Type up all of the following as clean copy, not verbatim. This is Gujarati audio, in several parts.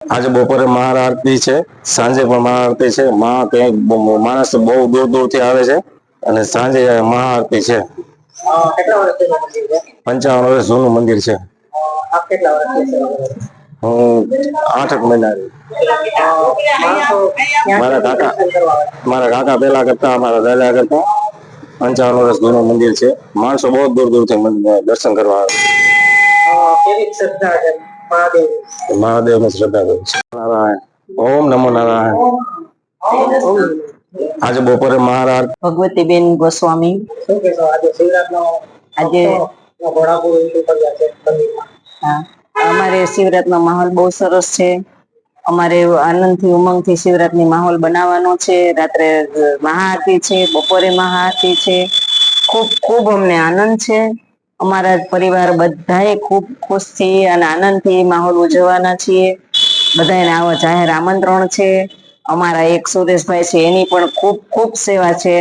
આજે બપોરે મહાઆરતી છે, સાંજે પણ મહાઆરતી છે। માણસ બહુ દૂર દૂરથી આવે છે અને સાંજે મહાઆરતી છે। કેટલા વર્ષથી મંદિર છે? 55 વર્ષ જૂનું મંદિર છે। આપ કેટલા વર્ષથી સેવા કરો છો? હું 8 મહિના માણસો મારા કાકા પેલા કરતા, અમારા દાદા કરતા 55 વર્ષ જૂનું મંદિર છે। માણસો બહુ દૂર દૂરથી દર્શન કરવા આવે છે। કેવી શ્રદ્ધા છે મહાદેવ? મહાદેવની શ્રદ્ધા કરું છું। નારાયણ, ઓમ નમો નારાયણ। આજે બપોરે મહાઆરતી। ભગવતીબેન ગોસ્વામી। શું કહેશો આજે શિવરાત્રિનો આજે ઘોડાપુર ઉલટું કર્યા છે મંદિરમાં? હા, અમારે શિવરાત્રિનો માહોલ બહુ સરસ છે। અમારે આનંદથી ઉમંગથી શિવરાત્રિનો માહોલ બનાવવાનો છે। રાત્રે મહાઆરતી છે, બપોરે મહાઆરતી છે। ખૂબ ખૂબ અમને આનંદ છે। અમારા પરિવાર બધાએ ખૂબ ખુશ છીએ અને આનંદથી માહોલ ઉજવવાના છીએ। બધાને આવો જાહેર આમંત્રણ છે। અમારા એક સુરેશભાઈ છે, એની પણ ખૂબ ખૂબ સેવા છે।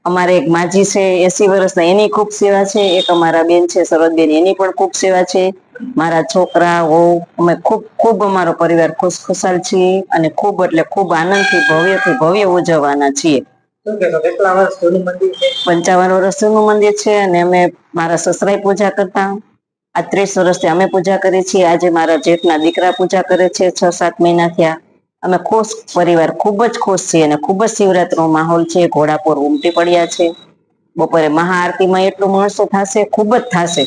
અમારે એક માજી છે 80 વર્ષના, એની ખૂબ સેવા છે। એક અમારા બેન છે શરદબેન, એની પણ ખૂબ સેવા છે। મારા છોકરા વહુ, અમે ખૂબ ખૂબ અમારો પરિવાર ખુશખુશાલ છીએ અને ખૂબ એટલે ખૂબ આનંદથી ભવ્યથી ભવ્ય ઉજવવાના છીએ। શું કહેશો કેટલા વર્ષ જૂનું મંદિર છે? 55 વર્ષ જૂનું મંદિર છે અને અમે મારા સસરાએ પૂજા કરતા, આ 30 વર્ષથી અમે પૂજા કરીએ છીએ। આજે મારા જેઠના દીકરા પૂજા કરે છે, 6-7 મહિના થયા। અમે ખુશ પરિવાર, ખૂબ જ ખુશ છીએ અને ખૂબ જ શિવરાત્રીનો માહોલ છે। ઘોડાપુર ઉમટી પડ્યા છે। બપોરે મહાઆરતીમાં એટલું માણસો થશે, ખૂબ જ થશે।